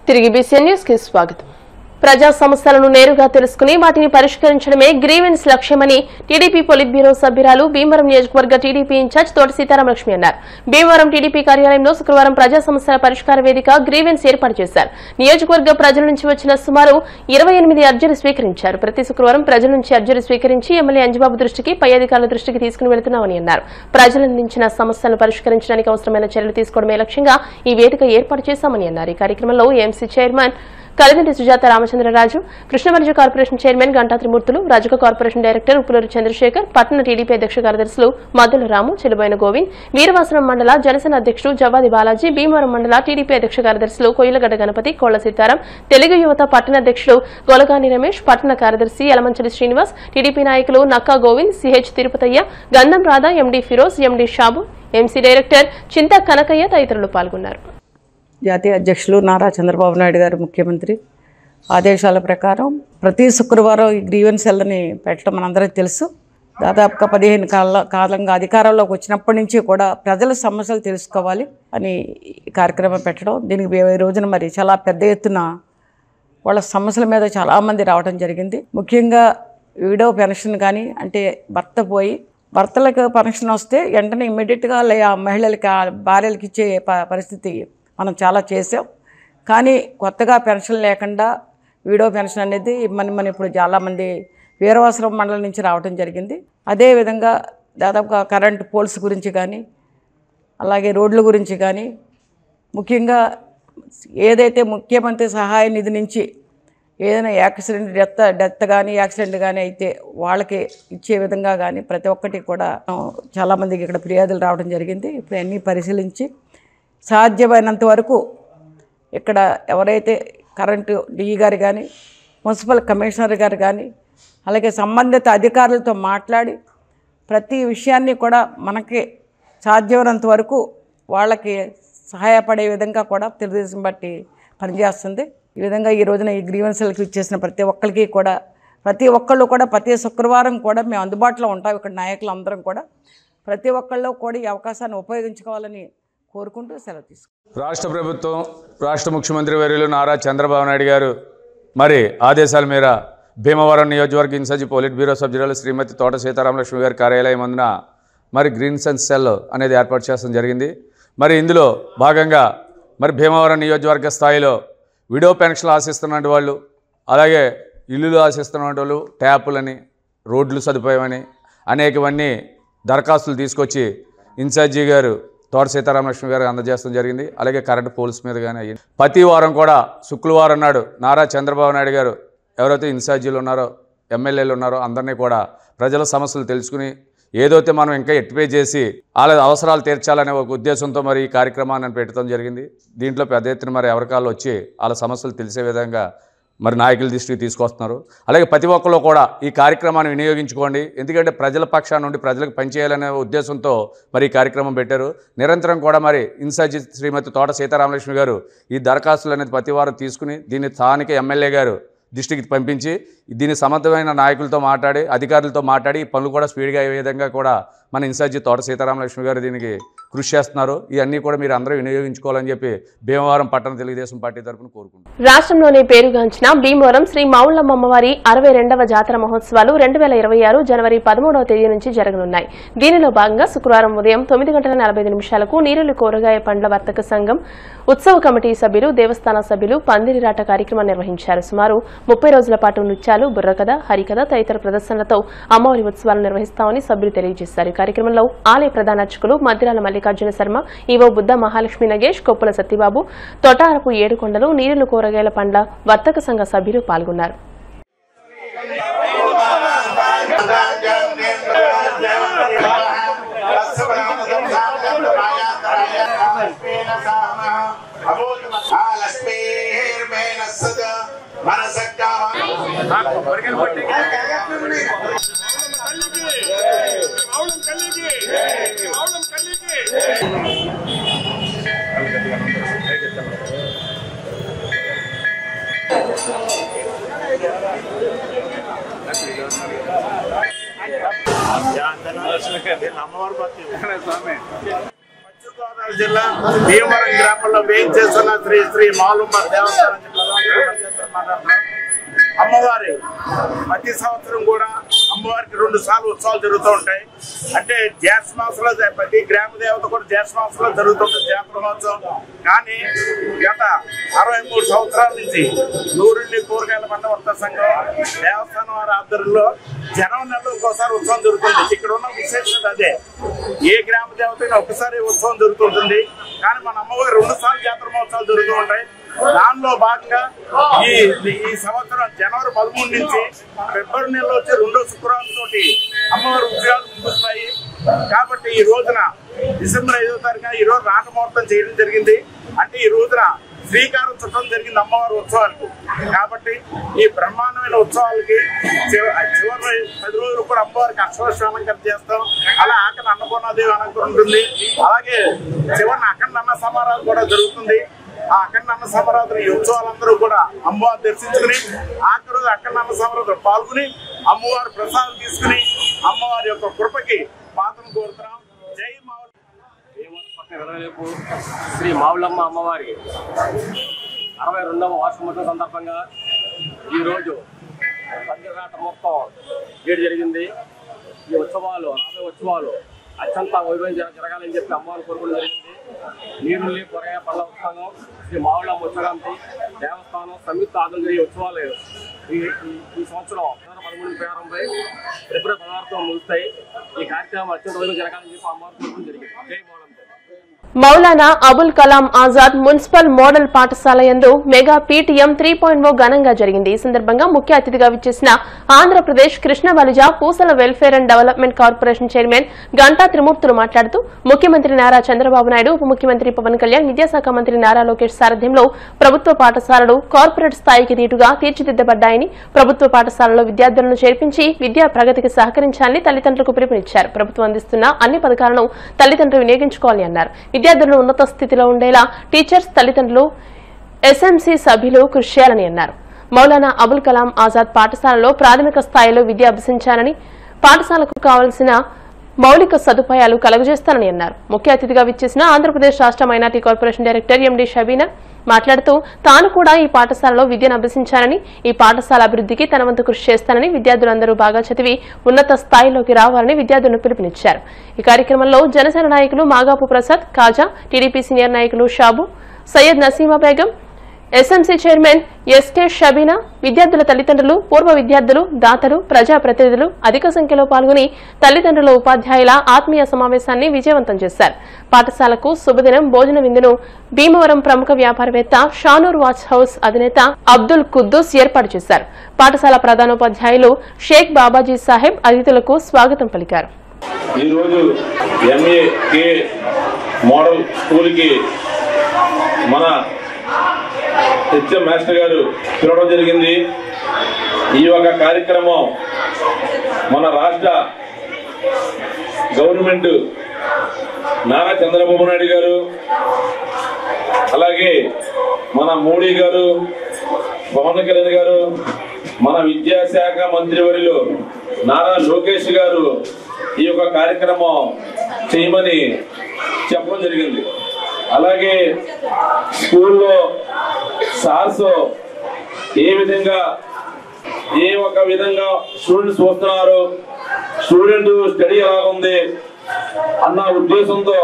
తిరిగి BCN news కి స్వాగతం. ప్రజా సమస్యలను నేరుగా తెలుసుకుని వాటిని పరిష్కరించడమే గ్రీవెన్స్ లక్ష్యమని టీడీపీ పొలిట్ బ్యూరో సభ్యురాలు భీమవరం నియోజకవర్గ టీడీపీ ఇన్ఛార్జ్ తోట సీతారామలక్ష్మి అన్నారు. భీమవరం టీడీపీ కార్యాలయంలో శుక్రవారం ప్రజా సమస్యల పరిష్కార వేదిక గ్రీవెన్స్ ఏర్పాటు చేశారు. నియోజకవర్గ ప్రజల నుంచి వచ్చిన సుమారు 28 అర్జీలు స్వీకరించారు. ప్రతి శుక్రవారం ప్రజల నుంచి అర్జీలు స్వీకరించి ఎమ్మెల్యే అంజిబాబు దృష్టికి, పై అధికారుల దృష్టికి తీసుకుని వెళుతున్నామని అన్నారు. ప్రజల నుంచి సమస్యలను పరిష్కరించడానికి అవసరమైన చర్యలు తీసుకోవడమే లక్ష్యంగా ఈ వేదిక ఏర్పాటు చేశామని అన్నారు. ఈ కార్యక్రమంలో AMC chairman Kalidindi Sujatha Ramachandraraju, Krishnamarju corporation chairman Ganta Trimurthulu, రాజక కార్పొరేషన్ డైరెక్టర్ ఉప్పులూరు చంద్రశేఖర్, పట్టణ టీడీపీ అధ్యక్ష కార్యదర్శులు మద్దుల రాము, చెలుబైన గోవింద్, వీరవాసనం మండల జనసేన అధ్యక్షుడు జవ్వాది బాలాజీ, భీమవరం మండల టీడీపీ అధ్యక్ష కార్యదర్శులు కొయ్యలగడ్డ గణపతి, కోళ్ల సీతారాం, తెలుగు యువత పట్టణ అధ్యక్షుడు గొలగాని రమేష్, పట్టణ కార్యదర్శి యలమంచలి శ్రీనివాస్, టీడీపీ నాయకులు Nakka Govind, CH Tirupathaiah, Gandham Radha, MD Feroz, MD Shabu, MC director Chinta Kanakaiah తదితరులు పాల్గొన్నారు. జాతీయ అధ్యక్షులు నారా చంద్రబాబు నాయుడు గారు ముఖ్యమంత్రి ఆదేశాల ప్రకారం ప్రతి శుక్రవారం ఈ గ్రీవెన్స్ సెల్ని పెట్టడం మనందరికీ తెలుసు. దాదాపుగా 15 కాలంగా అధికారంలోకి వచ్చినప్పటి నుంచి కూడా ప్రజల సమస్యలు తెలుసుకోవాలి అని ఈ కార్యక్రమం పెట్టడం, దీనికి ఈ రోజున మరి చాలా పెద్ద ఎత్తున వాళ్ళ సమస్యల మీద చాలామంది రావడం జరిగింది. ముఖ్యంగా విడో పెన్షన్ కానీ, అంటే భర్త పోయి భర్తలకు పెన్షన్ వస్తే వెంటనే ఇమ్మీడియట్గా మహిళలకి భార్యలకి ఇచ్చే పరిస్థితి మనం చాలా చేసాం. కానీ కొత్తగా పెన్షన్ లేకుండా వీడో పెన్షన్ అనేది మన ఇప్పుడు చాలామంది వీరవాసరం మండలం నుంచి రావడం జరిగింది. అదేవిధంగా దాదాపుగా కరెంట్ పోల్స్ గురించి కానీ, అలాగే రోడ్ల గురించి కానీ, ముఖ్యంగా ఏదైతే ముఖ్యమంత్రి సహాయ నిధి నుంచి ఏదైనా యాక్సిడెంట్ డెత్ కానీ యాక్సిడెంట్ కానీ అయితే వాళ్ళకి ఇచ్చే విధంగా కానీ ప్రతి ఒక్కటి కూడా చాలామందికి ఇక్కడ ఫిర్యాదులు రావడం జరిగింది. ఇప్పుడు అన్నీ పరిశీలించి సాధ్యమైనంత వరకు ఇక్కడ ఎవరైతే కరెంటు డిఈ గారు కానీ, మున్సిపల్ కమిషనర్ గారు కానీ, అలాగే సంబంధిత అధికారులతో మాట్లాడి ప్రతి విషయాన్ని కూడా మనకి సాధ్యమైనంత వరకు వాళ్ళకి సహాయపడే విధంగా కూడా తెలుగుదేశం బట్టి పనిచేస్తుంది. ఈ విధంగా ఈ రోజున ఈ గ్రీవెన్స్లకు ఇచ్చేసిన ప్రతి ఒక్కరికి కూడా ప్రతి శుక్రవారం కూడా మేము అందుబాటులో ఉంటాం. ఇక్కడ నాయకులు అందరం కూడా ప్రతి ఒక్కళ్ళు కూడా ఈ అవకాశాన్ని ఉపయోగించుకోవాలని కోరుకుంటూ సెలవు తీసుకుంటాం. రాష్ట్ర ప్రభుత్వం, రాష్ట్ర ముఖ్యమంత్రి వర్యులు నారా చంద్రబాబు నాయుడు గారు మరి ఆదేశాల మేర భీమవరం నియోజకవర్గ ఇన్ఛార్జి పొలిట్ బ్యూరో సభ్యురాలు శ్రీమతి తోట సీతారామలక్ష్మి గారి కార్యాలయం అందున మరి గ్రీవెన్స్ సెల్ అనేది ఏర్పాటు చేయడం జరిగింది. మరి ఇందులో భాగంగా మరి భీమవరం నియోజకవర్గ స్థాయిలో విడో పెన్షన్లు ఆశిస్తున్న వాళ్ళు, అలాగే ఇల్లులు ఆశిస్తున్న వాళ్ళు, ట్యాపులని, రోడ్లు సదుపాయమని అనేకవన్నీ దరఖాస్తులు తీసుకొచ్చి ఇన్ఛార్జి గారు తోట సీతారామలక్ష్మి గారు అందజేయడం జరిగింది. అలాగే కరెంట్ పోల్స్ మీద కానీ అయ్యింది. ప్రతి వారం కూడా శుక్రవారం నాడు నారా చంద్రబాబు నాయుడు గారు ఎవరైతే ఇన్ఛార్జీలు ఉన్నారో, ఎమ్మెల్యేలు ఉన్నారో అందరినీ కూడా ప్రజల సమస్యలు తెలుసుకుని ఏదైతే మనం ఇంకా ఎట్టిపే చేసి వాళ్ళ అవసరాలు తీర్చాలనే ఒక ఉద్దేశంతో మరి ఈ కార్యక్రమాన్ని పెట్టడం జరిగింది. దీంట్లో పెద్ద ఎత్తున మరి ఎవరికాళ్ళు వచ్చి వాళ్ళ సమస్యలు తెలిసే విధంగా మరి నాయకుల దృష్టికి తీసుకొస్తున్నారు. అలాగే ప్రతి ఒక్కరు కూడా ఈ కార్యక్రమాన్ని వినియోగించుకోండి. ఎందుకంటే ప్రజల పక్షాన నుండి ప్రజలకు పనిచేయాలనే ఉద్దేశంతో మరి ఈ కార్యక్రమం పెట్టారు. నిరంతరం కూడా మరి ఇన్ఛార్జి శ్రీమతి తోట సీతారామలక్ష్మి గారు ఈ దరఖాస్తులు అనేది ప్రతి వారం తీసుకుని దీన్ని స్థానిక ఎమ్మెల్యే గారు దృష్టికి పంపించి దీన్ని సమర్థమైన నాయకులతో మాట్లాడి, అధికారులతో మాట్లాడి ఈ పనులు కూడా స్పీడ్గా అయ్యే విధంగా కూడా మన ఇన్ఛార్జి తోట సీతారామలక్ష్మి గారు దీనికి కృషి చేస్తున్నారు. ఇవన్నీ కూడా మీరు అందరూ వినియోగించుకోవాలని చెప్పి భీమవరం పట్టణ తెలుగుదేశం పార్టీ తరఫున కోరుకుంటున్నారు. రాష్ట్రంలోనే పేరుగాంచిన భీమవరం శ్రీ మౌళ్ళమ్మ అమ్మవారి 62వ జాతర మహోత్సవాలు 2026 జనవరి 13వ తేదీ నుంచి జరగనున్నాయి. దీనిలో భాగంగా శుక్రవారం ఉదయం 9:45 నీరులు కూరగాయ పండ్ల వర్తక సంఘం ఉత్సవ కమిటీ సభ్యులు, దేవస్థాన సభ్యులు పందిరిరాట కార్యక్రమం నిర్వహించారు. సుమారు 30 రోజుల పాటు నృత్యాలు, బుర్రకథ, హరికథ తదితర ప్రదర్శనలతో అమ్మవారి ఉత్సవాలు నిర్వహిస్తామని సభ్యులు తెలియజేశారు. ఈ కార్యక్రమంలో ఆలయ ప్రధాన అర్చకులు మద్దిరాల మల్లికార్జున శర్మ, ఈవో బుద్ధ మహాలక్ష్మి నగేష్, కొప్పుల సత్యబాబు, తొటారపు ఏడుకొండలు, నీరులు కూరగాయల పండ్ల వర్తక సంఘ సభ్యులు పాల్గొన్నారు. తూర్పుగోదావరి జిల్లా భీమవరం గ్రామంలో వేయించేస్తున్న శ్రీ శ్రీ మావులమ్మ దేవస్థానం మాట్లాడుతున్నాం. అమ్మవారి ప్రతి సంవత్సరం కూడా అమ్మవారికి 2 సార్లు ఉత్సవాలు జరుగుతూ ఉంటాయి. అంటే జ్యేష్ఠ మాసంలో ప్రతి గ్రామ దేవత కూడా జ్యేష్ఠ మాసంలో జరుగుతుంటుంది జాతర మహోత్సవం. కానీ గత 63 సంవత్సరాల నుంచి నూరెల్లి కూరగాయల పంట వర్తక సంఘం దేవస్థానం వారి ఆధ్వర్యంలో జనవరి నెలలో ఒక్కోసారి ఉత్సవం జరుగుతుంది. ఇక్కడ ఉన్న విశేషత అదే, ఏ గ్రామ దేవతకి ఒక్కసారి ఉత్సవం జరుగుతుంటుంది. కానీ మన అమ్మవారి 2 సార్లు జాతర మహోత్సవాలు జరుగుతూ ఉంటాయి. దానిలో భాగంగా ఈ సంవత్సరం జనవరి 13 నుంచి ఫిబ్రవరి నెలలో వచ్చే 2వ శుక్రవారం తోటి అమ్మవారి ఉత్సవాలు ముగుస్తాయి. కాబట్టి ఈ రోజున డిసెంబర్ 5వ తారీఖున ఈ రోజు రాటముహూర్తం చేయడం జరిగింది. అంటే ఈ రోజున శ్రీకారం చుట్టడం జరిగింది అమ్మవారి ఉత్సవాలకు. కాబట్టి ఈ బ్రహ్మాండమైన ఉత్సవాలకి చివరి 10 రోజులు కూడా అమ్మవారికి అక్షరస్నానం చేస్తాం. అలా అక్కడ అన్నపూర్ణాదేవి అలంకరణ ఉంటుంది. అలాగే చివరిన అఖండ అన్న సమారాధన కూడా జరుగుతుంది. ఆ అఖండ అన్న సమారాధన ఈ ఉత్సవాలందరూ కూడా అమ్మవారు దర్శించుకుని ఆఖరి రోజు అఖండ అన్న సమారాధన పాల్గొని అమ్మవారి ప్రసాదం తీసుకుని అమ్మవారి యొక్క కృపకి పాత్రను కోరుతున్నాం. జై మావులమ్మ. శ్రీ మావులమ్మ అమ్మవారి 62వ వార్షికోత్సవం సందర్భంగా ఈరోజు పందిరాట మొత్తం చేయడం జరిగింది. ఈ ఉత్సవాలు రాబోయే ఉత్సవాలు అత్యంత వైభవం జరగాలని చెప్పి అమ్మవారు కోరుకోవడం జరిగింది. నీరుల్లి కూరగాయ పళ్ళ ఉత్సవం శ్రీ మావులమ్మ ఉత్సవానికి దేవస్థానం సంయుక్త ఆధ్వర్యంలో ఈ ఉత్సవాలు ఈ సంవత్సరం 13 ప్రారంభమై ఫిబ్రవరి 16తో ముగుస్తాయి. ఈ కార్యక్రమం అత్యంత వైభవం జరగాలని చెప్పి అమ్మవారు కోరుకోవడం జరిగింది. జై మావులమ్మ. మౌలానా అబుల్ కలాం ఆజాద్ మున్సిపల్ మోడల్ పాఠశాల యందు మెగా పీటీఎం 3.0 ఘనంగా జరిగింది. ఈ సందర్భంగా ముఖ్య అతిథిగా విచ్చేసిన Andhra Pradesh Krishna Balija Pusala welfare and development corporation chairman Ganta Trimurthulu మాట్లాడుతూ ముఖ్యమంత్రి నారా చంద్రబాబు నాయుడు, ఉప ముఖ్యమంత్రి పవన్ కళ్యాణ్, విద్యాశాఖ మంత్రి నారా లోకేష్ సారథ్యంలో ప్రభుత్వ పాఠశాలలు కార్పొరేట్ స్థాయికి దీటుగా తీర్చిదిద్దబడ్డాయని, ప్రభుత్వ పాఠశాలలో విద్యార్థులను చేర్పించి విద్యా ప్రగతికి సహకరించాలని తల్లిదండ్రులకు పిలుపునిచ్చారు. ప్రభుత్వం అందిస్తున్న అన్ని పథకాలను తల్లిదండ్రులు వినియోగించుకోవాలని అన్నారు. విద్యార్థులను ఉన్నత స్థితిలో ఉండేలా టీచర్స్, తల్లిదండ్రులు, ఎస్ఎంసీ సభ్యులు కృషి చేయాలని అన్నారు. మౌలానా అబుల్ కలాం ఆజాద్ పాఠశాలలో ప్రాథమిక స్థాయిలో విద్య అభ్యసించాలని, పాఠశాలకు కావాల్సిన మౌలిక సదుపాయాలు కలుగజేస్తానని అన్నారు. ముఖ్య అతిథిగా విచ్చేసిన ఆంధ్రప్రదేశ్ రాష్ట్ర minority corporation director MD Shabina మాట్లాడుతూ తాను కూడా ఈ పాఠశాలలో విద్యను అభ్యసించానని, ఈ పాఠశాల అభివృద్ధికి తన వంతు కృషి చేస్తానని, విద్యార్థులందరూ బాగా చదివి ఉన్నత స్థాయిలోకి రావాలని విద్యార్థులను పిలుపునిచ్చారు. ఈ కార్యక్రమంలో జనసేన నాయకులు మాగాపు ప్రసాద్, కాజా, టీడీపీ సీనియర్ నాయకులు Shabu, Syed Naseema Begum, SMC chairman SK Shabina, విద్యార్థుల తల్లిదండ్రులు, పూర్వ విద్యార్థులు, దాతలు, ప్రజాప్రతినిధులు అధిక సంఖ్యలో పాల్గొని తల్లిదండ్రుల, ఉపాధ్యాయుల ఆత్మీయ సమావేశాన్ని విజయవంతం చేశారు. పాఠశాలకు శుభదినం భోజన విందును భీమవరం ప్రముఖ వ్యాపారవేత్త షానూర్ వాచ్ హౌస్ అధినేత అబ్దుల్ కుద్దూస్ ఏర్పాటు చేశారు. పాఠశాల ప్రధానోపాధ్యాయులు షేక్ బాబాజీ సాహెబ్ అతిథులకు స్వాగతం పలికారు. ఈరోజు ఎంఏకే మోడల్ స్కూల్కి మన హెచ్ఎం మాస్టర్ గారు పిలవడం జరిగింది. ఈ ఒక కార్యక్రమం మన రాష్ట్ర గవర్నమెంట్ నారా చంద్రబాబు నాయుడు గారు, అలాగే మన మోడీ గారు, పవన్ కళ్యాణ్ గారు, మన విద్యాశాఖ మంత్రివర్యులు నారా లోకేష్ గారు ఈ యొక్క కార్యక్రమం చేయమని చెప్పడం జరిగింది. అలాగే స్కూల్లో సార్స్ ఏ ఒక విధంగా స్టూడెంట్స్ వస్తున్నారు, స్టూడెంట్ స్టడీ ఎలా ఉంది అన్న ఉద్దేశంతో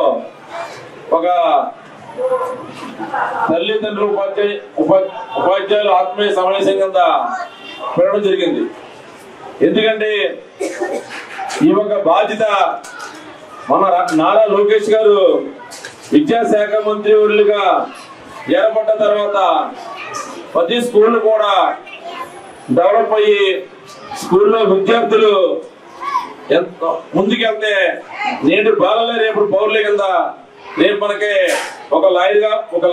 ఒక తల్లిదండ్రులు, ఉపాధ్యాయులు ఆత్మీయ సమావేశం కింద పెట్టడం జరిగింది. ఎందుకంటే ఈ ఒక బాధ్యత మన నారా లోకేష్ గారు విద్యాశాఖ మంత్రి వర్యులుగా ఏర్పడ్డ తర్వాత ప్రతి స్కూల్ కూడా డెవలప్ అయ్యి స్కూల్లో విద్యార్థులు ముందుకెళ్తే నేటి బాలలే రేపు పౌరులే కింద రేపు మనకి ఒక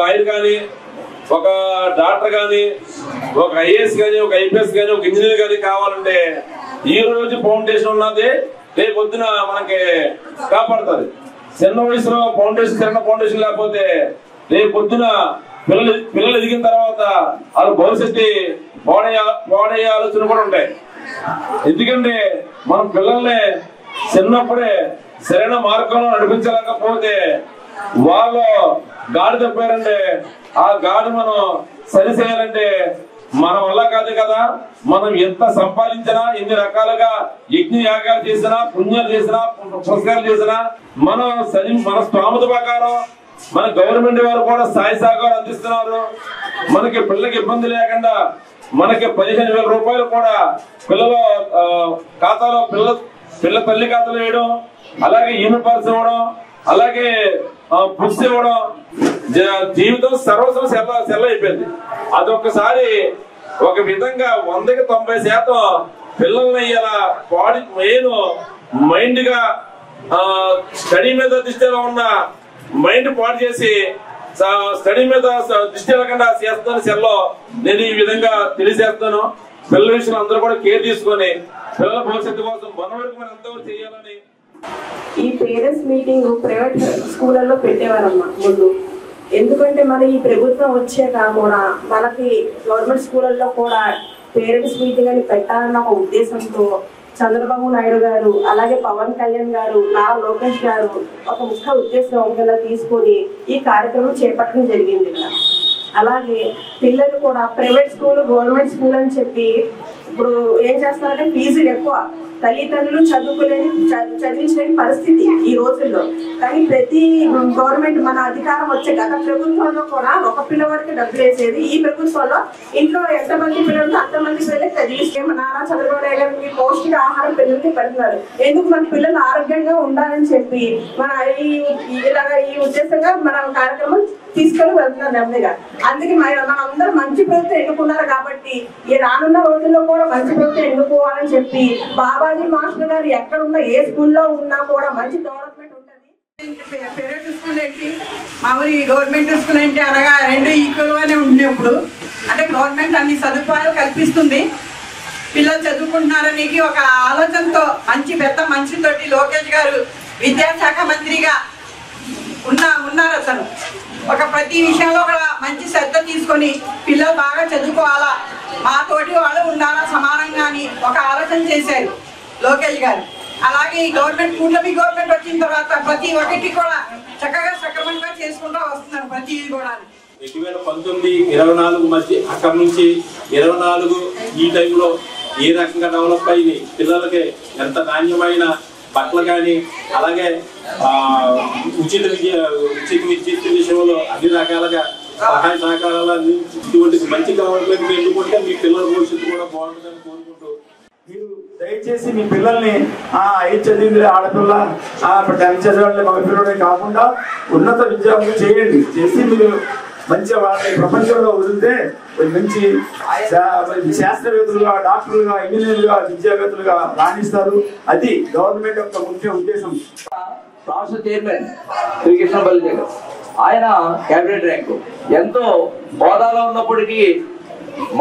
లాయర్ కానీ, ఒక డాక్టర్ కానీ, ఒక ఐఏఎస్ కానీ, ఒక ఐపీఎస్ కానీ, ఒక ఇంజనీర్ కానీ కావాలంటే ఈ రోజు ఫౌండేషన్ ఉన్నది రేపు పొద్దున మనకి కాపాడుతుంది. చిన్న వయసులో చిన్న ఫౌండేషన్ లేకపోతే రేపు పొద్దున పిల్లలు ఎదిగిన తర్వాత వాళ్ళ భవిష్యత్తు వాడే ఆలోచన కూడా ఉంటాయి. ఎందుకంటే మనం పిల్లల్ని చిన్నప్పుడే సరైన మార్గంలో నడిపించలేకపోతే వాళ్ళు గాడి తప్పారంటే ఆ గాడి మనం సరిచేయాలంటే మన వల్ల కాదు కదా. మనం ఎంత సంపాదించినా, ఎన్ని రకాలుగా యజ్ఞ యాగాలు చేసినా, పుణ్యాలు చేసినా, పురస్కారాలు చేసినా మనం మన స్తోమత ప్రకారం మన గవర్నమెంట్ వారు కూడా సాయ సహకారం అందిస్తున్నారు. మనకి పిల్లలకి ఇబ్బంది లేకుండా మనకి 15,000 రూపాయలు కూడా పిల్లల ఖాతాలో పిల్ల తల్లి ఖాతాలో వేయడం, అలాగే యూనిఫార్మ్స్ ఇవ్వడం, అలాగే బుక్స్ ఇవ్వడం, జీవితం సర్వస్వం సెల్ల అయిపోయింది. అదొక్కసారి ఒక విధంగా 100కి 90% పిల్లల్ని ఇలా బాడీ మెయిన్ మైండ్ గా స్టడీ మీద దృష్టిలో ఉన్న మైండ్ పాడు చేసి స్టడీ మీద దృష్టి లేకుండా చేస్తాను సెల్లో నేను ఈ విధంగా తెలియజేస్తాను. పిల్లల విషయంలో అందరూ కూడా కేర్ తీసుకొని పిల్లల భవిష్యత్తు కోసం మన వరకు మనం ఎంతవరకు చేయాలని. ఈ పేరెంట్స్ మీటింగ్ ప్రైవేట్ స్కూళ్ళల్లో పెట్టేవారమ్మా ముందు. ఎందుకంటే మన ఈ ప్రభుత్వం వచ్చాక కూడా మనకి గవర్నమెంట్ స్కూళ్ళల్లో కూడా పేరెంట్స్ మీటింగ్ అని పెట్టాలన్న ఒక ఉద్దేశంతో చంద్రబాబు నాయుడు గారు, అలాగే పవన్ కళ్యాణ్ గారు, నారా లోకేష్ గారు ఒక ముఖ్య ఉద్దేశం ఒకలా తీసుకొని ఈ కార్యక్రమం చేపట్టడం జరిగింది. అలాగే పిల్లలు కూడా ప్రైవేట్ స్కూల్, గవర్నమెంట్ స్కూల్ అని చెప్పి ఇప్పుడు ఏం చేస్తారంటే ఫీజులు ఎక్కువ, తల్లిదండ్రులు చదివించలేని పరిస్థితి ఈ రోజుల్లో. కానీ ప్రతి గవర్నమెంట్ మన అధికారం వచ్చే గత ప్రభుత్వంలో కూడా ఒక పిల్లవాడికి డబ్బులు వేసేది. ఈ ప్రభుత్వంలో ఇంట్లో ఎంతమంది పిల్లలు అంతమంది పిల్లలకి చదివిస్తే నారా చంద్రబాబు నాయుడు గారికి పౌష్టిక ఆహారం పిల్లలకి పెడుతున్నారు. ఎందుకు మన పిల్లలు ఆరోగ్యంగా ఉండాలని చెప్పి మన ఈ ఉద్దేశంగా మన కార్యక్రమం తీసుకొని వెళ్తున్నారు నెమ్మదిగా. అందుకే మనందరూ మంచి ప్రభుత్వం ఎన్నుకున్నారు కాబట్టి ఈ రానున్న రోజుల్లో కూడా మంచి ప్రభుత్వం ఎన్నుకోవాలని చెప్పి బాబాజీ మాస్టర్ గారు ఎక్కడున్నా ఏ స్కూల్లో ఉన్నా కూడా మంచి డెవలప్మెంట్ ఉంటుంది. ప్రైవేట్ స్కూల్ ఏంటి, మామూలు గవర్నమెంట్ స్కూల్ ఏంటి అనగా రెండు ఈక్వల్ గానే ఉండినప్పుడు అంటే గవర్నమెంట్ అన్ని సదుపాయాలు కల్పిస్తుంది. పిల్లలు చదువుకుంటున్నారని ఒక ఆలోచనతో మంచి పెద్ద మనిషితోటి లోకేష్ గారు విద్యాశాఖ మంత్రిగా ఉన్నారు. అతను ఒక ప్రతి విషయంలో కూడా మంచి శ్రద్ధ తీసుకొని పిల్లలు బాగా చదువుకోవాలా, మా తోటి వాళ్ళు ఉండాలా సమానంగా అని ఒక ఆలోచన చేశారు లోకేష్ గారు. అలాగే ఈ గవర్నమెంట్ కూటమి గవర్నమెంట్ వచ్చిన తర్వాత ప్రతి ఒక్కటి కూడా చక్కగా సక్రమంగా చేసుకుంటూ వస్తున్నారు ప్రతిదీ కూడా. 2019-24 మధ్య అక్కడి నుంచి 24 ఈ టైంలో ఏ రకంగా డెవలప్ అయింది, పిల్లలకి ఎంత నాణ్యమైన బట్టలు కానీ అలాగే ఉచిత విద్యుత్ విషయంలో అన్ని రకాలుగా సహాయ సహకారాలు ఇటువంటి మంచి గవర్నమెంట్ ఎన్నుకుంటే మీ పిల్లల భవిష్యత్తు కూడా బాగుంటుందని కోరుకుంటూ మీరు దయచేసి మీ పిల్లల్ని 5 చదివింది ఆడపిల్ల 10 చదివాళ్ళే మగ పిల్లలే కాకుండా ఉన్నత విద్యాభ్యాసం చేయండి. చేసి మీరు మంచిగా వాళ్ళని ప్రపంచంలో వదిలితే మంచి శాస్త్రవేత్తలుగా, డాక్టర్లుగా, ఇంజనీర్లుగా, విద్యావేత్తలుగా రాణిస్తారు. అది గవర్నమెంట్ యొక్క ముఖ్య ఉద్దేశం. రాష్ట్ర చైర్మన్ శ్రీకృష్ణపల్లి గారు ఆయన క్యాబినెట్ ర్యాంకు ఎంతో హోదాలో ఉన్నప్పటికీ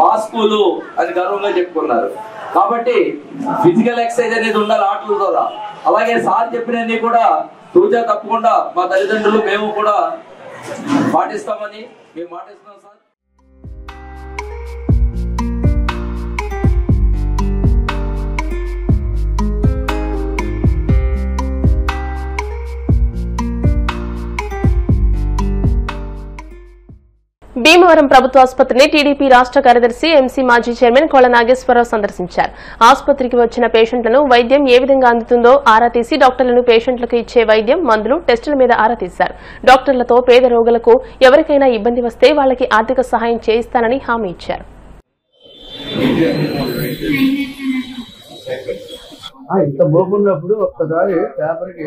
మా స్కూలు అని గర్వంగా చెప్పుకున్నారు. కాబట్టి ఫిజికల్ ఎక్సర్సైజ్ అనేది ఉండాలి ఆటల ద్వారా. అలాగే సార్ చెప్పినన్ని కూడా తూచా తప్పకుండా మా తల్లిదండ్రులు మేము కూడా పాటిస్తామని మేము మాటిస్తున్నాం సార్. భీమవరం ప్రభుత్వ ఆసుపత్రిని టీడీపీ రాష్ట్ర కార్యదర్శి ఎంసీ మాజీ చైర్మన్ కోళ్ల నాగేశ్వరరావు సందర్శించారు. ఆసుపత్రికి వచ్చిన పేషెంట్లను వైద్యం ఏ విధంగా అందుతుందో ఆరా తీసి డాక్టర్లను పేషెంట్లకు ఇచ్చే వైద్యం, మందులు, టెస్టుల మీద ఆరా తీశారు. డాక్టర్లతో పేద రోగులకు ఎవరికైనా ఇబ్బంది వస్తే వాళ్లకి ఆర్థిక సహాయం చేయిస్తానని హామీ ఇచ్చారు. ఇంత బాగున్నప్పుడు ఒక్కసారి పేపర్కి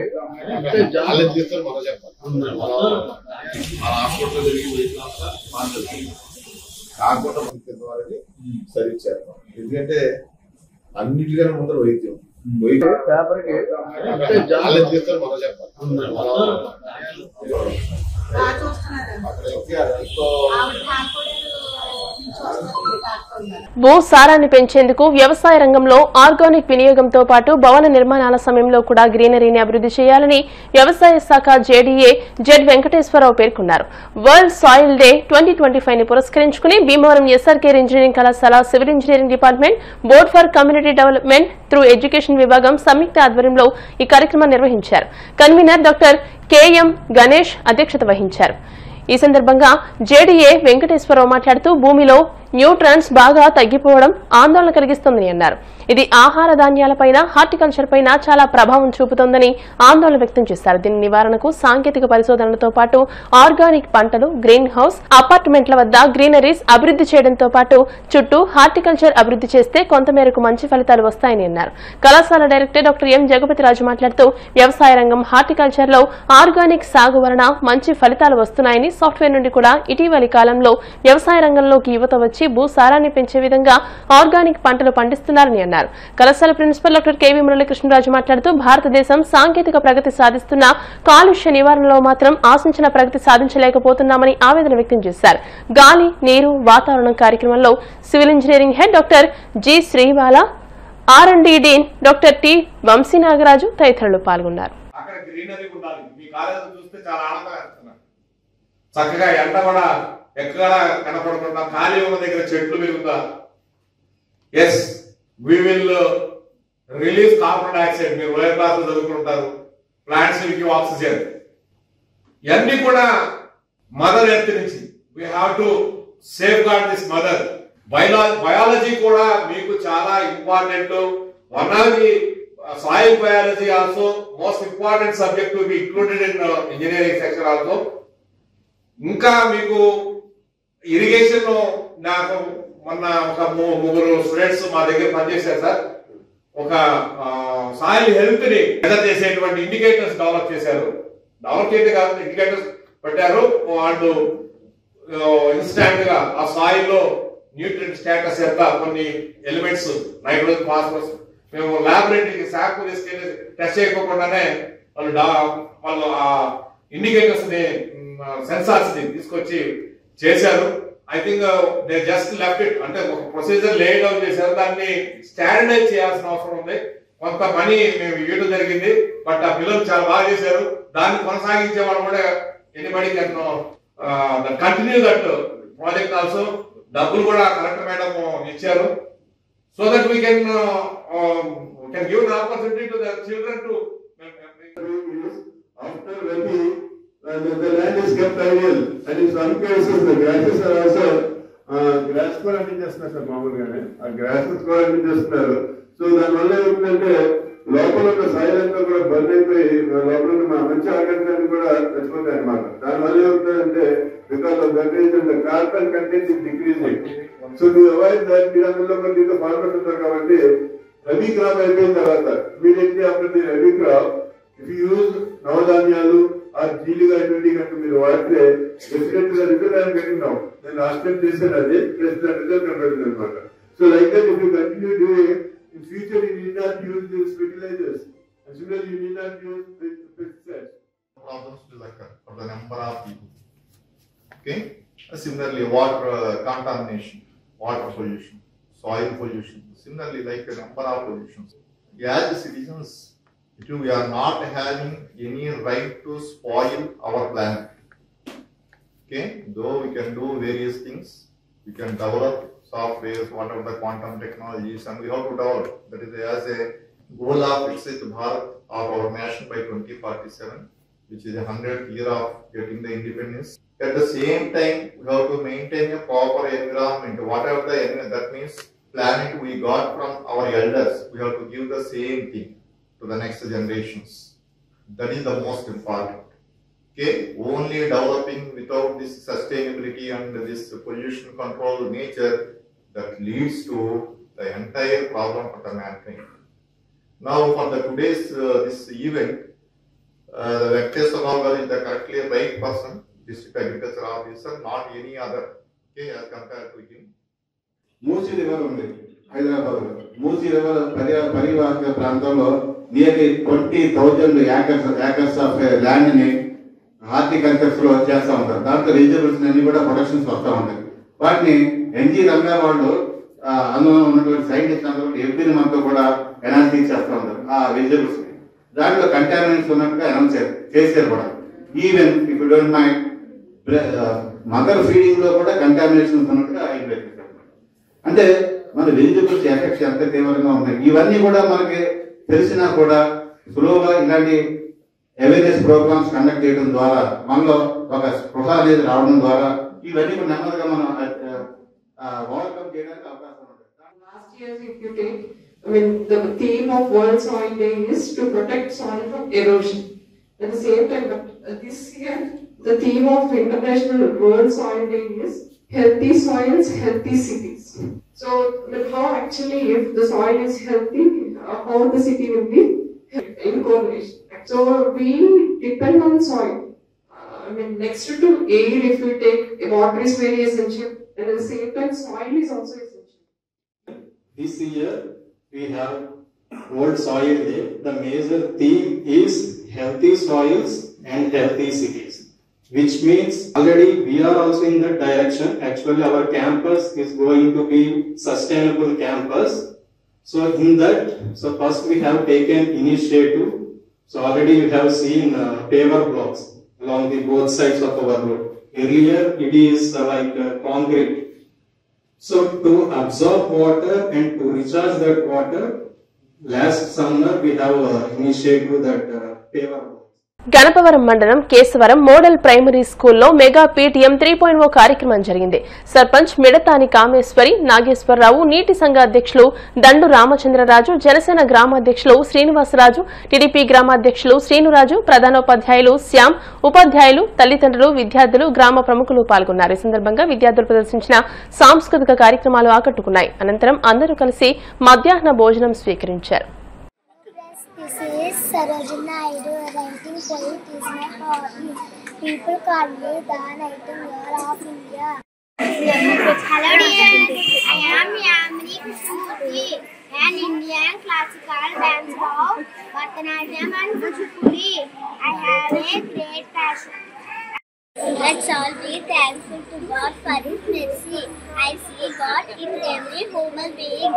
కాకుండా మనకి సర్వీస్ చేస్తాం. ఎందుకంటే అన్నిటికన్నా ముందర వైద్యం పేపర్కి భూ సారాన్ని పెంచేందుకు వ్యవసాయ రంగంలో ఆర్గానిక్ వినియోగంతో పాటు భవన నిర్మాణాల సమయంలో కూడా గ్రీనరీని అభివృద్ధి చేయాలని వ్యవసాయ శాఖ జేడీఏ జెడ్ వెంకటేశ్వరరావు పేర్కొన్నారు. వరల్డ్ సాయిల్ డే 2025 ని పురస్కరించుకుని భీమవరం ఎస్ఆర్కే ఇంజనీరింగ్ కళాశాల civil engineering department, board for community development through education విభాగం సంయుక్త ఆధ్వర్యంలో ఈ కార్యక్రమాన్ని నిర్వహించారు. కన్వీనర్ డాక్టర్ కెఎం గణేష్ అధ్యక్షత వహించారు. ఈ సందర్భంగా జేడీఏ వెంకటేశ్వరరావు మాట్లాడుతూ భూమిలో న్యూట్రన్స్ బాగా తగ్గిపోవడం ఆందోళన కలిగిస్తోందని అన్నారు. ఇది ఆహార ధాన్యాలపైన, హార్టికల్చర్ పైన చాలా ప్రభావం చూపుతోందని ఆందోళన వ్యక్తం చేశారు. దీని నివారణకు సాంకేతిక పరిశోధనలతో పాటు ఆర్గానిక్ పంటలు, గ్రీన్ హౌస్, అపార్ట్మెంట్ల వద్ద గ్రీనరీస్ అభివృద్ధి చేయడంతో పాటు చుట్టూ హార్టికల్చర్ అభివృద్ధి చేస్తే కొంతమేరకు మంచి ఫలితాలు వస్తాయని అన్నారు. కళాశాల డైరెక్టర్ డాక్టర్ ఎం జగపతిరాజు మాట్లాడుతూ వ్యవసాయ రంగం, హార్టికల్చర్ లో ఆర్గానిక్ సాగు వలన మంచి ఫలితాలు వస్తున్నాయని, సాఫ్ట్వేర్ నుండి కూడా ఇటీవలి కాలంలో వ్యవసాయ రంగంలోకి యువత వచ్చి భూసారాన్ని పెంచే విధంగా ఆర్గానిక్ పంటలు పండిస్తున్నారని అన్నారు. కళాశాల ప్రిన్సిపల్ డాక్టర్ కెవి మురళీకృష్ణరాజు మాట్లాడుతూ భారతదేశం సాంకేతిక ప్రగతి సాధిస్తున్న కాలుష్య నివారణలో మాత్రం ఆశించిన ప్రగతి సాధించలేకపోతున్నామని ఆవేదన వ్యక్తం చేశారు. గాలి, నీరు, వాతావరణం కార్యక్రమంలో civil engineering head doctor G Sribala, R&D dean doctor T Vamshi Nagaraju తదితరులు పాల్గొన్నారు. చక్కగా ఎండ కూడా ఎక్కడ కనపడకుండా ఖాళీ ఉన్న దగ్గర చెట్లు పెరుగుతా. Yes, we will release carbon dioxide. మీరు లోయర్ క్లాస్ లో చదువుకుంటారు. Plants will give oxygen. ఇవన్నీ కూడా మదర్ ఎర్త్ నుంచి. We have to safeguard this mother. Biology కూడా మీకు చాలా important. One of the soil biology also most important subject to be included in engineering section also. ఇంకా మీకు irrigation, నాకు మొన్న ఒక ముగ్గురు స్టూడెంట్స్ మా దగ్గర పనిచేశారు సార్. ఒక సాయిల్ హెల్త్ ని మెజర్ చేసేటువంటి ఇండికేటర్స్ డెవలప్ చేశారు. డెవలప్ చేయడం కాదు, ఇండికేటర్స్ పెట్టారు. వాళ్ళు ఇన్స్టాంట్ గా ఆ సాయిల్ లో న్యూట్రియంట్ స్టేటస్ ఎంత, కొన్ని ఎలిమెంట్స్, నైట్రోజన్, ఫాస్ఫరస్, మేము ల్యాబొరేటరీకి శాంపుల్ తీసుకెళ్లి టెస్ట్ చేయకుండానే వాళ్ళు ఆ ఇండికేటర్స్ ని, సెన్సార్స్ ని తీసుకొచ్చి చేశారు. I think they just left it. అంటే ఒక ప్రొసీజర్ లే డౌన్ చేశారు. దాన్ని స్టాండర్డైజ్ చేయాల్సిన అవసరం ఉంది. కొంత పని మేము ఇవ్వడం జరిగింది. బట్ ఆ పిల్లలు చాలా బాగా చేశారు. దాన్ని కొనసాగించే వాళ్ళు కూడా anybody can continue that project also. డబ్బులు కూడా కలెక్టర్ మేడం ఇచ్చారు. So that we can give the opportunity to the children to after rabi the land is kept ideal, and in some cases the grasses are also grass కూడా అన్ని చేస్తున్నారు sir. మామూలుగానే ఆ grasses కూడా అన్ని చేస్తున్నారు. So దానివల్ల ఏమిటంటే లోపల ఉన్న సాయిల్ అంతా కూడా బర్న్ అయిపోయి లోపల ఉన్న మంచి ఆర్గానిజాన్ని కూడా చచ్చిపోతాయి అన్నమాట. దానివల్ల ఏమిటంటే because of that reason the carbon content is decreasing. So to avoid that, మీరు అందులో కూడా దీంతో ఫార్మర్స్ ఉంటారు కాబట్టి రబీ క్రాప్ అయిపోయిన తర్వాత immediately after the rabi crop if you use నవధాన్యాలు ఆ జీలుగా ఇటువంటి కనుక మీరు వాడితే డెఫినెట్ గా రిజల్ట్ ఐఎమ్ గెటింగ్ నౌ. నేను లాస్ట్ టైం చేశాను అది, ప్లస్ ద రిజల్ట్ కనబడుతుంది అనమాట. So like that if you continue doing in future you need not use this fertilizers and similarly you need not use pesticides. Problems will occur for the number of people. Okay, similarly water contamination, water pollution, soil pollution, similarly like a number of pollutions. As citizens, we are not having any right to spoil our planet. Okay, though we can do various things, we can develop softwares, whatever the quantum technologies, and we have to develop. That is as a goal of Viksit Bharat of our nation by 2047, which is the 100th year of getting the independence. At the same time, we have to maintain a proper environment. Whatever the that means planet we got from our elders, we have to give the same thing to the next generations. That is the most important. Okay, only developing without this sustainability and this pollution control nature, that leads to the entire problem for the mankind. Now for the today's this event, the Venkateswara Rao is the correctly right person, district agriculture officer, not any other. Okay, as compared to him. Musi river ఉంది హైదరాబాద్ లో. Musi river పరివాహక ప్రాంతంలో nearly 20,000 acres of land ని హార్టికల్చర్స్ లో చేస్తూ ఉంటారు. దాంట్లో vegetables అన్ని కూడా ప్రొడక్షన్స్ వస్తూ ఉంటాయి. వాటిని ఎన్జీ రంగా వాళ్ళు అందులో ఉన్నటువంటి సైంటిస్ట్ అందరూ ఎవ్రీ మంత్ కూడా ఎనాలిసిస్ చేస్తూ ఉంటారు ఆ వెజిటబుల్స్. దాంట్లో కంటామినెంట్స్ ఉన్నట్టుగా అనౌన్స్ చేశారు కూడా. Even if you don't mind mother feeding లో కూడా కంటామినేషన్స్ ఉన్నట్టుగా ఆయన. అంటే మన వెజిటబుల్స్ ఎఫెక్ట్స్ ఎంత తీవ్రంగా ఉన్నాయి ఇవన్నీ కూడా మనకి తెలిసినా కూడా సులువుగా ఇలాంటి అవేర్నెస్ ప్రోగ్రామ్స్ కండక్ట్ చేయడం ద్వారా మనలో ఒక స్పృహ అనేది రావడం ద్వారా ఇవన్నీ కూడా నెమ్మదిగా మనం ఓవర్కమ్ చేయడానికి అవకాశం ఉంటుంది. Last year, if you take, I mean, the theme of World Soil Day is to protect soil from erosion. At the same time, but this year, the theme of International World Soil Day is healthy soils, healthy cities. So, how actually, if the soil is healthy, how the city will be in correlation. So, we depend on soil. I mean, next to air, if we take, water is very essential. And at the same time, soil is also essential. This year, we have World Soil Day. The major theme is healthy soils and healthy cities, which means already we are also in that direction. Actually, our campus is going to be sustainable campus. So in that, first we have taken initiative. So already you have seen paver blocks along the both sides of our road. Earlier, it is like concrete. So to absorb water and to recharge that water, last summer we have initiated that paver. Ganapavaram మండలం Kesavaram model primary స్కూల్లో mega PTM 3.0 కార్యక్రమం జరిగింది. సర్పంచ్ మిడతాని కామేశ్వరి, నాగేశ్వరరావు, నీటి సంఘ అధ్యక్షులు దండు Ramachandra Raju, Janasena గ్రామాధ్యక్షులు Srinivasaraju, TDP గ్రామాధ్యక్షులు Srinuraju, ప్రధానోపాధ్యాయులు శ్యామ్, ఉపాధ్యాయులు, తల్లిదండ్రులు, విద్యార్థులు, గ్రామ ప్రముఖులు పాల్గొన్నారు. ఈ సందర్భంగా విద్యార్థులు ప్రదర్శించిన సాంస్కృతిక కార్యక్రమాలు ఆకట్టుకున్నాయి. అనంతరం అందరూ కలిసి మధ్యాహ్న భోజనం స్వీకరించారు. This is Sarojana Naidu, writing poet is my hobby. People call me the Nightingale of India. Hello dear, I am Yamini Krishnamoorthy, an Indian classical dancer of Bharatanatyam and Kuchipudi. I have a great passion. Let's all be thankful to God for His mercy. I see God in every human being.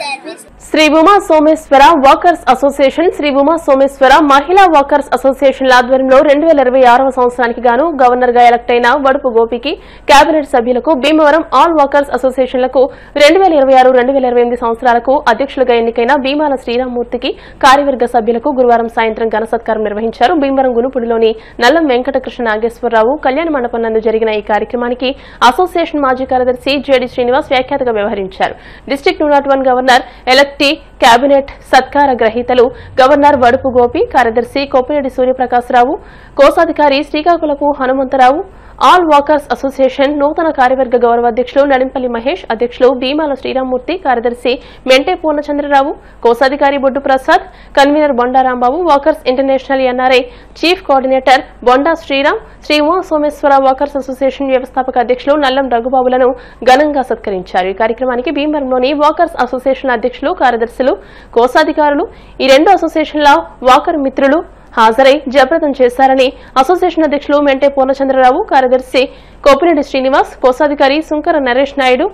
Service. Shri Uma Someswara workers association, Shri Uma Someswara మహిళా workers అసోసియేషన్ల ఆధ్వర్యంలో 2026వ సంవత్సరానికి గాను governor గా elect అయిన వడుపు గోపికి, cabinet సభ్యులకు, Bhimavaram all workers అసోసియేషన్లకు 2026-2028 సంవత్సరాలకు అధ్యక్షులుగా ఎన్నికైన భీమాల శ్రీరామ్మూర్తికి, కార్యవర్గ సభ్యులకు గురువారం సాయంత్రం ఘన సత్కారం నిర్వహించారు. భీమవరం గునుపుడిలోని నల్లం వెంకటకృష్ణ నాగేశ్వరరావు కళ్యాణ మండపం నందు జరిగిన ఈ కార్యక్రమానికి అసోసియేషన్ మాజీ కార్యదర్శి జేడి శ్రీనివాస్ వ్యాఖ్యాతగా వ్యవహరించారు. డిస్ట్రిక్ట్ 201 గవర్నర్ ఎలక్టీ, కేబినెట్ సత్కార గ్రహీతలు గవర్నర్ వడుపు గోపి, కార్యదర్శి కొప్పిరెడ్డి సూర్యప్రకాశరావు, కోశాధికారి Srikakulapu Hanumantharao, all workers association నూతన కార్యవర్గ గౌరవాధ్యక్షులు నడింపల్లి మహేష్, అధ్యక్షులు భీమాల శ్రీరామ్మూర్తి, కార్యదర్శి మెంటే పూర్ణచంద్రరావు, కోశాధికారి Boddu Prasad, convener Bondarambabu, workers international NRI chief coordinator Bonda Sriram, Sri Uma Someswara workers association వ్యవస్థాపక అధ్యక్షులు నల్లం రఘుబాబులను ఘనంగా సత్కరించారు. ఈ కార్యక్రమానికి భీమవరంలోని వర్కర్స్ అసోసియేషన్ అధ్యక్షులు, కార్యదర్శులు, కోశాధికారులు, ఈ రెండు అసోసియేషన్ల వాకర్ మిత్రులు హాజరై జయప్రదం చేశారని అసోసియేషన్ అధ్యక్షులు మెంటే పూర్ణచంద్రరావు, కార్యదర్శి కొప్పిరెడ్డి శ్రీనివాస్, కోశాధికారి సుంకర నరేష్ నాయుడు,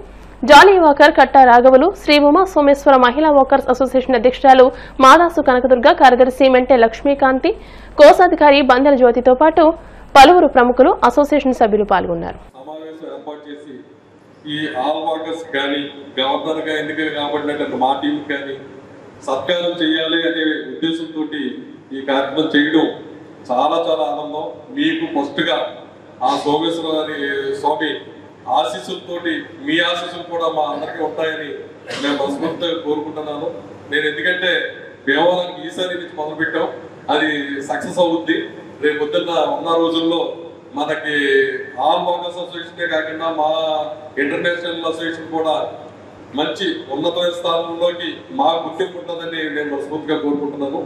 జాలీ వాకర్ కట్టా రాఘవులు, శ్రీ ఉమా సోమేశ్వర మహిళా వాకర్స్ అసోసియేషన్ అధ్యక్షురాలు మాదాసు కనకదుర్గ, కార్యదర్శి మెంటే లక్ష్మీకాంతి, కోశాధికారి బందెల జ్యోతితో పాటు పలువురు ప్రముఖులు, అసోసియేషన్ సభ్యులు పాల్గొన్నారు. ఈ ఆల్ వర్కర్స్ కానీ గవర్నర్ గా ఎన్నిక కాబట్టినట్టు మా టీం కానీ సత్కారం చేయాలి అనే ఉద్దేశంతో ఈ కార్యక్రమం చేయడం చాలా చాలా ఆనందం. మీకు ఫస్ట్ గా ఆ సోమేశ్వర స్వామి ఆశీస్సులతో మీ ఆశీస్సులు కూడా మా అందరికీ ఉంటాయని నేను మనస్ఫూర్తిగా కోరుకుంటున్నాను. నేను ఎందుకంటే భీమవరానికి ఈసారి నుంచి మొదలు పెట్టాం, అది సక్సెస్ అవుద్ది. రేపు పొద్దున్న ఉన్న రోజుల్లో మనకి ఆల్ వర్కర్స్ అసోసియేషనే కాకుండా మా ఇంటర్నేషనల్ అసోసియేషన్ కూడా మంచి ఉన్నత స్థానంలోకి మా గుర్తింపు ఉంటుందని నేను మనస్ఫూర్తిగా కోరుకుంటున్నాను.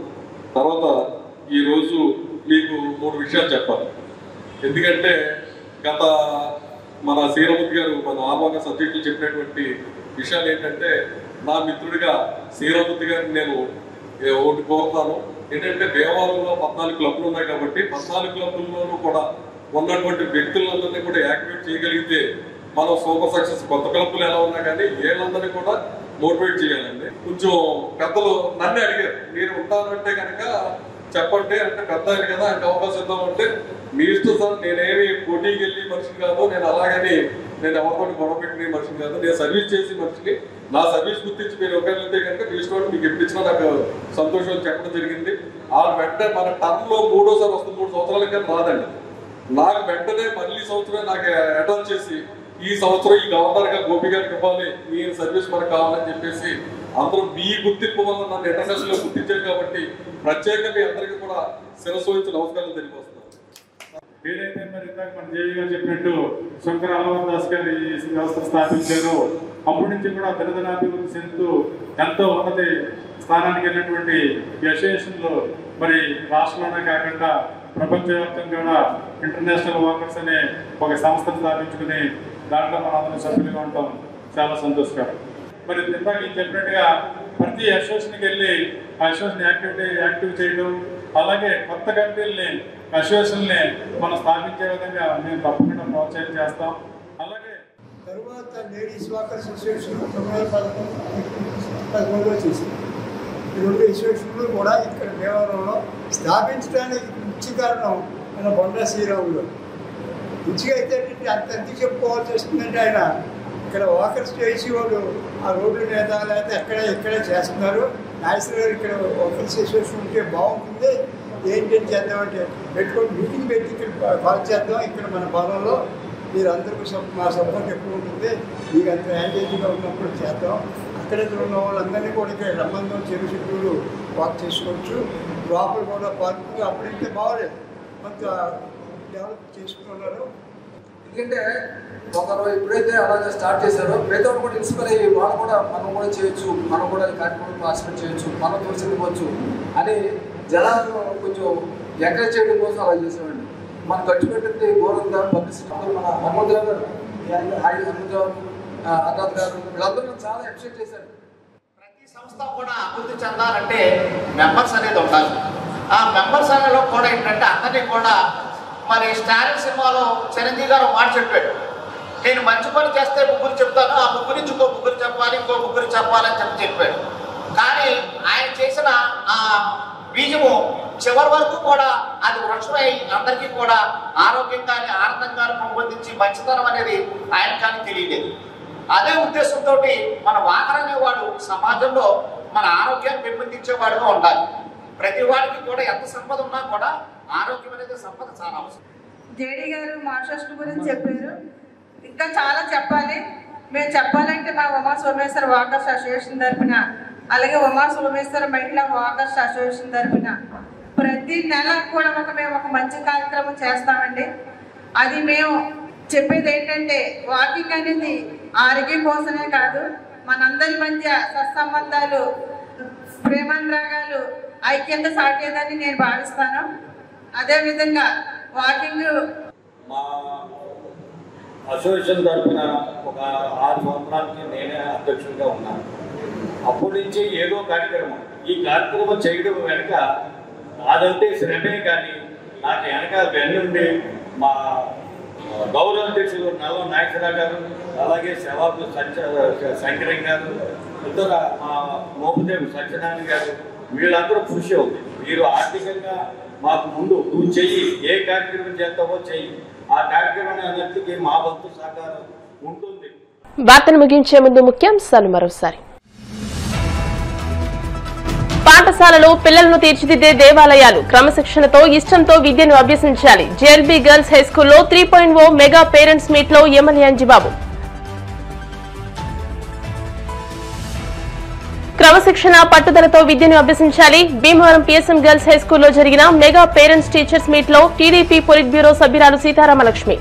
తర్వాత ఈరోజు మీకు 3 విషయాలు చెప్పాలి. ఎందుకంటే గత మన శ్రీరామూర్తి గారు మన ఆల్ వర్కర్స్ అధ్యక్షులు చెప్పినటువంటి విషయాలు ఏంటంటే, నా మిత్రుడిగా శ్రీరామూర్తి గారిని నేను ఒకటి కోరుతాను. ఏంటంటే భీమవరంలో 14 క్లబ్లు ఉన్నాయి కాబట్టి 14 క్లబ్లలోనూ కూడా ఉన్నటువంటి వ్యక్తులందరినీ కూడా యాక్టివేట్ చేయగలిగితే మనం సూపర్ సక్సెస్. కొత్త క్లబ్లు ఎలా ఉన్నా కానీ వీళ్ళందరినీ కూడా మోటివేట్ చేయాలండి. కొంచెం పెద్దలు నన్ను అడిగారు, మీరు ఉంటానంటే కనుక చెప్పండి అంటే, పెద్ద ఆయన కదా ఆయనకు అవకాశం ఇద్దామంటే, మీ ఇష్టం సార్, నేనేమి పోటీకి వెళ్ళి మనిషిని కాదు, నేను అలాగని నేను ఎవరితో గొడవ పెట్టిన మనిషిని కాదు, నేను సర్వీస్ చేసి మనిషిని, నా సర్వీస్ గుర్తించి మీరు ఒకవేళ వెళ్తే కనుక మీ ఇష్టం మీకు ఎప్పుడు ఇచ్చినా నాకు సంతోషం చెప్పడం జరిగింది. ఆ వెంటనే మన టర్మ్ లో 3వ వస్తుంది, 3 సంవత్సరాల కన్నా రాదండి. నాకు వెంటనే మళ్ళీ సంవత్సరమే నాకు అటాచ్ చేసి, ఈ సంవత్సరం ఈ గవర్నర్ గా గోపి గారికి ఇవ్వాలి, మీ సర్వీస్ మనకు కావాలని చెప్పేసి అందరూ మీ గుర్తింపు వల్ల నన్ను ఇంటర్నేషనల్ లో గుర్తించారు కాబట్టి ప్రత్యేకంగా మీ అందరికీ కూడా శిరస్సు వహించి నమస్కారం తెలియవస్తున్నాను. ఏదైతే మరి ఇందాక మన జేవి గారు చెప్పినట్టు శంకర్ అలవర్ దాస్ గారు ఈ వ్యవస్థ స్థాపించారో అప్పటి నుంచి కూడా దినదినాభివృద్ధి చెందుతూ ఎంతో ఉన్నతి స్థానానికి వెళ్ళినటువంటి అసోసియేషన్ లో మరి రాష్ట్రంలోనే కాకుండా ప్రపంచవ్యాప్తంగా కూడా ఇంటర్నేషనల్ వర్కర్స్ అనే ఒక సంస్థను స్థాపించుకుని దాంట్లో మనందరం సభ్యులుగా ఉంటాం. చాలా సంతోషకరం. మరి ఇందాక చెప్పినట్టుగా ప్రతి అసోసియేషన్కి వెళ్ళి ఆ అసోసియేషన్ యాక్టివ్ చేయడం, అలాగే కొత్త కంపెనీలని అసోసియేషన్ని మనం స్థాపించే విధంగా మేము తప్పకుండా ప్రోత్సాహం చేస్తాం. అలాగే తరువాత లేడీస్ వాకర్స్ అసోసియేషన్ 2011లో చేసింది. ఈ 2 అసోసియేషన్లు కూడా ఇక్కడ దేవాలయంలో స్థాపించడానికి ముఖ్య కారణం మన బొండా శ్రీరాములు. మంచిగా అయితే అంత ఎందుకు చెప్పుకోవాల్సి వస్తుందంటే, ఆయన ఇక్కడ వాకర్స్ చేసి వాళ్ళు ఆ రోడ్ల మీద లేకపోతే ఎక్కడే చేస్తున్నారు. నాయకులు గారు ఇక్కడ వాకర్స్ అసోసియేషన్ ఉంటే బాగుంటుంది, ఏంటని చేద్దామంటే పెట్టుకొని మీటింగ్ పెట్టి ఇక్కడ కాల్ చేద్దాం, ఇక్కడ మన భవనంలో మీరు అందరికీ మా సపోర్ట్ ఎక్కువ ఉంటుంది, మీకు అంత యాంగేజ్గా ఉన్నప్పుడు చేద్దాం. అక్కడ ఉన్న వాళ్ళందరినీ కూడా ఇక్కడ రమ్మందం చెరువు చుట్టూరు వాక్ చేసుకోవచ్చు. లోపల కూడా పార్కు అప్పుడైతే బాగోలేదు, కొంత డెవలప్ చేసుకున్నారు. ఎందుకంటే ఒకరు ఎప్పుడైతే అలాగే స్టార్ట్ చేశారో ప్రతి ఒక్కరు కూడా ఇన్స్పైర్ అయ్యి వాళ్ళు కూడా మనం కూడా చేయొచ్చు, మనం కూడా ఈ కార్యక్రమం పార్టిసిపేట్ చేయొచ్చు, మనం తోసిపోవచ్చు అని జనాలు కొంచెం ఎంకరేజ్ చేయడం కోసం అలా చేసామండి. మనం ఖర్చు పెట్టింది ఘోరంగా పబ్లిసిటీ. మన హనుమంతరావు గారు, హనుమంతరావు, అన్నాథ్ గారు వీళ్ళందరూ చాలా అప్రిషియేట్ చేశారు. ప్రతి సంస్థ కూడా అభివృద్ధి చెందాలంటే మెంబర్స్ అనేది ఉండాలి. ఆ మెంబర్స్ అనేలో కూడా ఏంటంటే అందరినీ కూడా మరి స్టాలిన్ సినిమాలో చిరంజీవి గారు మాట చెప్పాడు, నేను మంచి పని చేస్తే 3 చెప్తాను, ఆ 3 నుంచి ఇంకో 3 చెప్పాలి, ఇంకో 3 చెప్పాలని చెప్పాడు. కానీ ఆయన చేసిన ఆ బీజము చివరి వరకు కూడా అది వృక్షమై అందరికీ కూడా ఆరోగ్యంగానే ఆనందంగానే పెంపొందించి మంచితనం అనేది ఆయన కానీ తెలియలేదు. అదే ఉద్దేశంతో మన వాకర్ అనేవాడు సమాజంలో మన ఆరోగ్యాన్ని పెంపొందించేవాడుగా ఉండాలి. ప్రతి వాడికి కూడా ఎంత సంపద ఉన్నా కూడా ఆరోగ్యం అనేది సంపద చాలా అవసరం. జేడీ గారు మార్షస్ట్ గురించి చెప్పారు, ఇంకా చాలా చెప్పాలి. మేము చెప్పాలంటే మా ఉమా సోమేశ్వర వాకర్స్ అసోసియేషన్ తరఫున, అలాగే ఉమా సోమేశ్వర మహిళా వాకర్స్ అసోసియేషన్ తరఫున ప్రతి నెల కూడా మేము ఒక మంచి కార్యక్రమం చేస్తామండి. అది మేము చెప్పేది ఏంటంటే, వాకింగ్ అనేది ఆరోగ్యం కోసమే కాదు, మనందరి మధ్య సత్సంబంధాలు, ప్రేమానురాగాలు, ఐక్యత సాటేదని నేను భావిస్తాను. అదేవిధంగా వాకింగ్ మా అసోసియేషన్ తరఫున ఒక 6 సంవత్సరాలకి నేనే అధ్యక్షుడిగా ఉన్నాను. అప్పటి నుంచి ఏదో కార్యక్రమం, ఈ కార్యక్రమం చేయడం వెనుక అదంటే శ్రమే, కానీ నాకు వెనక వెన్నుండి మా గౌరవ అధ్యక్షులు నల్ల నాగేశ్వరరావు గారు, అలాగే శవాబు శంకరం గారు, ఇతర మా మోపుదేవి సత్యనారాయణ గారు, వీళ్ళందరూ కృషి అవుతుంది. మీరు ఆర్థికంగా మాకు ముందు నువ్వు చెయ్యి, ఏ కార్యక్రమం చేస్తావో చెయ్యి, ఆ కార్యక్రమం అన్నిటికీ మా వంతు సహకారం ఉంటుంది. వార్తను ముగించే ముందు ముఖ్యాంశాలు మరోసారి. పాఠశాలలో పిల్లలను తీర్చిదిద్దే దేవాలయాలు, క్రమశిక్షణతో ఇష్టంతో విద్యను అభ్యసించాలి. జేఎల్బీ గర్ల్స్ హై స్కూల్లో 3.0 మెగా పేరెంట్స్ మీట్ లో ఎమ్మెల్యే అంజిబాబు. క్రమశిక్షణ పట్టుదలతో విద్యను అభ్యసించాలి. భీమవరం పిఎస్ఎం గర్ల్స్ హై స్కూల్లో జరిగిన మెగా పేరెంట్స్ టీచర్స్ మీట్ లో టీడీపీ పొలిట్ బ్యూరో సభ్యురాలు సీతారామలక్ష్మి.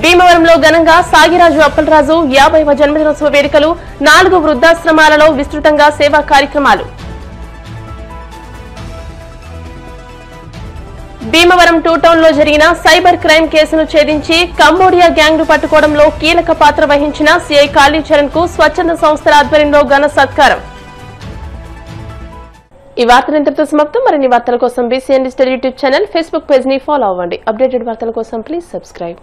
భీమవరంలో ఘనంగా సాగిరాజు అప్పలరాజు 50వ జన్మదినోత్సవ వేడుకలు, 4 వృద్ధాశ్రమాలలో విస్తృతంగా సేవా కార్యక్రమాలు. భీమవరం 2 టౌన్ లో జరిగిన సైబర్ క్రైమ్ కేసును ఛేదించి కంబోడియా గ్యాంగ్ ను పట్టుకోవడంలో కీలక పాత్ర వహించిన సిఐ కాళీచరణ్ కు స్వచ్ఛంద సంస్థల ఆధ్వర్యంలో ఘన సత్కారం. ఈ వార్తలు ఇంతటితో సమాప్తం. మరిన్ని వార్తల కోసం BCN digital YouTube channel, Facebook page ని ఫాలో అవ్వండి. అప్డేటెడ్ వార్తల కోసం ప్లీజ్ సబ్స్క్రైబ్.